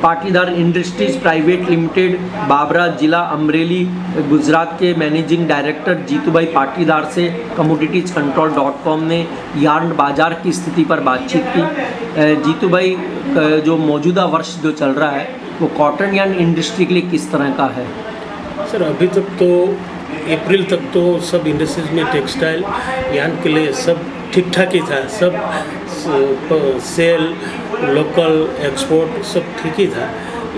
Patidar industries private limited Babra जिला अमरेली गुजरात के managing director Jitubhai Patidar से commoditiescontrol.com ने यार्न बाजार की स्थिति पर बातचीत की। जीतूभाई, जो मौजूदा वर्ष जो चल रहा है वो कॉटन यार्न इंडस्ट्री के लिए किस तरह का है? सर, अभी तक तो अप्रैल तक तो सब इंडस्ट्रीज में टेक्सटाइल यार्न के लिए सब ठीक ठाक ही था। सब सेल, लोकल, एक्सपोर्ट सब ठीक ही था।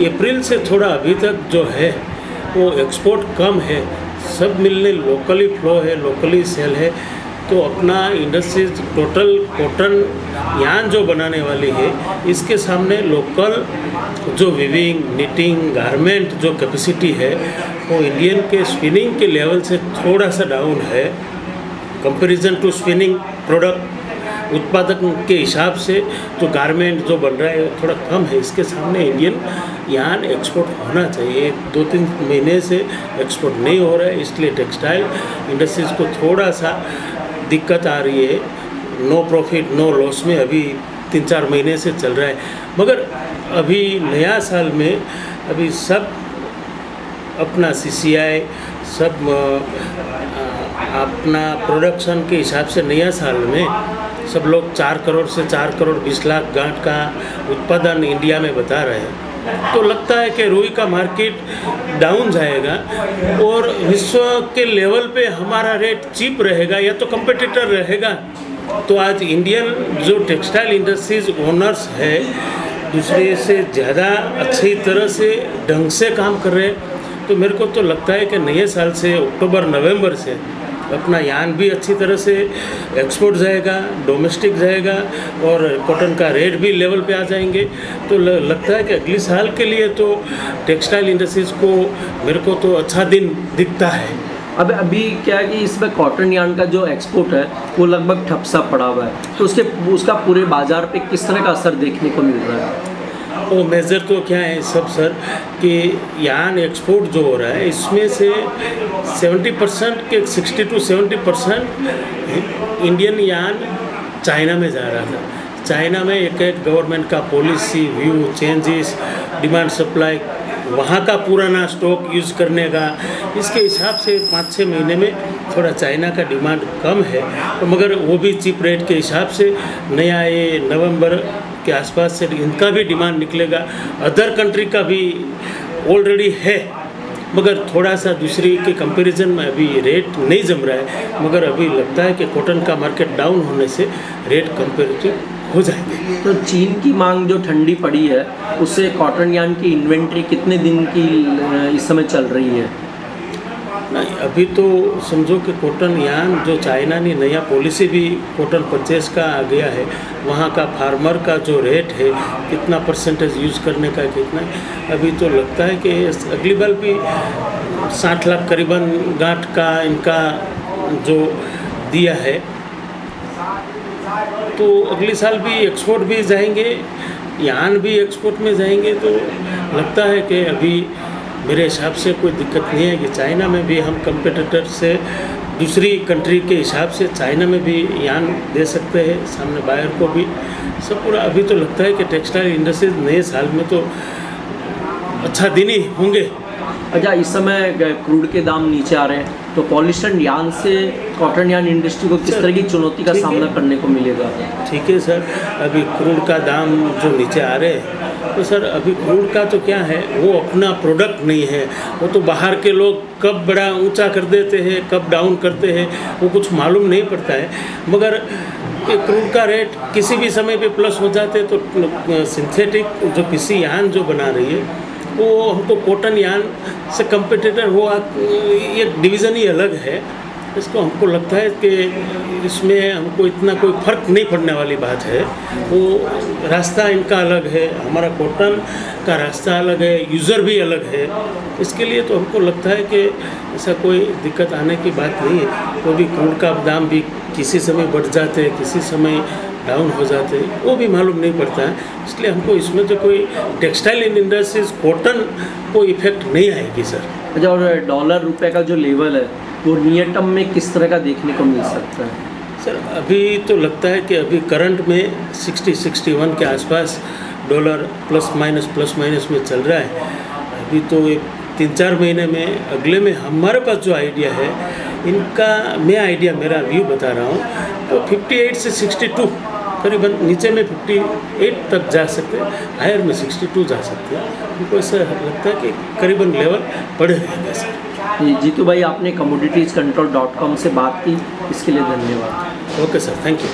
अप्रैल से थोड़ा अभी तक जो है वो एक्सपोर्ट कम है, सब मिलने लोकली फ्लो है, लोकली सेल है। तो अपना इंडस्ट्रीज टोटल कॉटन यार्न जो बनाने वाली है इसके सामने लोकल जो वीविंग, निटिंग, गारमेंट जो कैपेसिटी है वो इंडियन के स्पिनिंग के लेवल से थोड़ा सा डाउन है। कंपैरिजन टू स्पिनिंग प्रोडक्ट उत्पादक के हिसाब से जो गारमेंट जो बन रहा है थोड़ा कम है। इसके सामने इंडियन यार्न एक्सपोर्ट होना चाहिए। 2-3 महीने से एक्सपोर्ट नहीं हो रहा है, इसलिए टेक्सटाइल इंडस्ट्रीज़ को थोड़ा सा दिक्कत आ रही है। नो प्रॉफिट नो लॉस में अभी 3-4 महीने से चल रहा है। मगर अभी नया साल में अभी सब अपना CCI सब अपना प्रोडक्शन के हिसाब से नया साल में सब लोग 4 करोड़ से 4 करोड़ 20 लाख गांठ का उत्पादन इंडिया में बता रहे हैं। तो लगता है कि रुई का मार्केट डाउन जाएगा और विश्व के लेवल पे हमारा रेट चीप रहेगा या तो कंपटीटर रहेगा। तो आज इंडियन जो टेक्सटाइल इंडस्ट्रीज ओनर्स है दूसरे से ज़्यादा अच्छी तरह से ढंग से काम कर रहे हैं। तो मेरे को तो लगता है कि नए साल से अक्टूबर-नवंबर से अपना यार्न भी अच्छी तरह से एक्सपोर्ट जाएगा, डोमेस्टिक जाएगा और कॉटन का रेट भी लेवल पे आ जाएंगे। तो लगता है कि अगले साल के लिए तो टेक्सटाइल इंडस्ट्रीज़ को मेरे को तो अच्छा दिन दिखता है। अब अभी क्या है कि इसमें कॉटन यार्न का जो एक्सपोर्ट है वो लगभग ठप सा पड़ा हुआ है, तो उसका पूरे बाज़ार पे किस तरह का असर देखने को मिल रहा है? वो मेजर तो क्या है सब सर कि यार्न एक्सपोर्ट जो हो रहा है इसमें से 70% के 60 to 70% इंडियन यार्न चाइना में जा रहा था। चाइना में एक गवर्नमेंट का policy view changes, demand supply, वहाँ का पुराना स्टॉक यूज़ करने का, इसके हिसाब से 5-6 महीने में थोड़ा चाइना का डिमांड कम है। तो मगर वो भी चीप रेट के हिसाब से नया ये नवंबर के आसपास से इनका भी डिमांड निकलेगा। अदर कंट्री का भी ऑलरेडी है, मगर थोड़ा सा दूसरी के कंपैरिजन में अभी रेट नहीं जम रहा है। मगर अभी लगता है कि कॉटन का मार्केट डाउन होने से रेट कंपैरेटिव हो जाएंगे। तो चीन की मांग जो ठंडी पड़ी है उससे कॉटन यार्न की इन्वेंट्री कितने दिन की इस समय चल रही है? नहीं, अभी तो समझो कि कॉटन यार्न जो चाइना ने नया पॉलिसी भी कॉटन परचेज का आ गया है, वहाँ का फार्मर का जो रेट है कितना परसेंटेज यूज़ करने का कितना, अभी तो लगता है कि अगली बार भी 60 लाख करीबन गांठ का इनका जो दिया है। तो अगले साल भी एक्सपोर्ट भी जाएंगे, यार्न भी एक्सपोर्ट में जाएंगे। तो लगता है कि अभी मेरे हिसाब से कोई दिक्कत नहीं है कि चाइना में भी हम कंपटीटर से दूसरी कंट्री के हिसाब से चाइना में भी यार्न दे सकते हैं सामने बायर को भी। सब पूरा अभी तो लगता है कि टेक्सटाइल इंडस्ट्रीज नए साल में तो अच्छा दिन ही होंगे। अच्छा, इस समय क्रूड के दाम नीचे आ रहे हैं, तो पॉलिस्टर यार्न से कॉटन यार्न इंडस्ट्री को किस तरह की चुनौती का सामना करने को मिलेगा? ठीक है सर, अभी क्रूड का दाम जो नीचे आ रहे हैं तो सर अभी क्रूड का तो क्या है, वो अपना प्रोडक्ट नहीं है, वो तो बाहर के लोग कब बड़ा ऊंचा कर देते हैं कब डाउन करते हैं वो कुछ मालूम नहीं पड़ता है। मगर क्रूड का रेट किसी भी समय पे प्लस हो जाते तो सिंथेटिक जो PC यार्न जो बना रही है वो हमको कॉटन यार्न से कंपटीटर हुआ, एक डिवीज़न ही अलग है। इसको हमको लगता है कि इसमें हमको इतना कोई फ़र्क नहीं पड़ने वाली बात है। वो रास्ता इनका अलग है, हमारा कॉटन का रास्ता अलग है, यूज़र भी अलग है। इसके लिए तो हमको लगता है कि ऐसा कोई दिक्कत आने की बात नहीं है। तो भी क्रूड का दाम भी किसी समय बढ़ जाते हैं, किसी समय डाउन हो जाते हैं, वो भी मालूम नहीं पड़ता है। इसलिए हमको इसमें तो कोई टेक्सटाइल इंडस्ट्रीज कॉटन को इफेक्ट नहीं आएगी सर। अच्छा, और डॉलर रुपए का जो लेवल है वो नियर टर्म में किस तरह का देखने को मिल सकता है? सर अभी तो लगता है कि अभी करंट में 60-61 के आसपास डॉलर प्लस माइनस में चल रहा है। अभी तो एक 3-4 महीने में, अगले में हमारे पास जो आइडिया है इनका, मैं आइडिया मेरा व्यू बता रहा हूँ, तो 58 से 62 करीबन, नीचे में 58 तक जा सकते हैं, हायर में 62 जा सकते हैं। हमको ऐसा लगता है कि करीबन लेवल बढ़े रहेगा सर। जीतू भाई, आपने commoditiescontrol.com से बात की, इसके लिए धन्यवाद। Okay sir, thank you.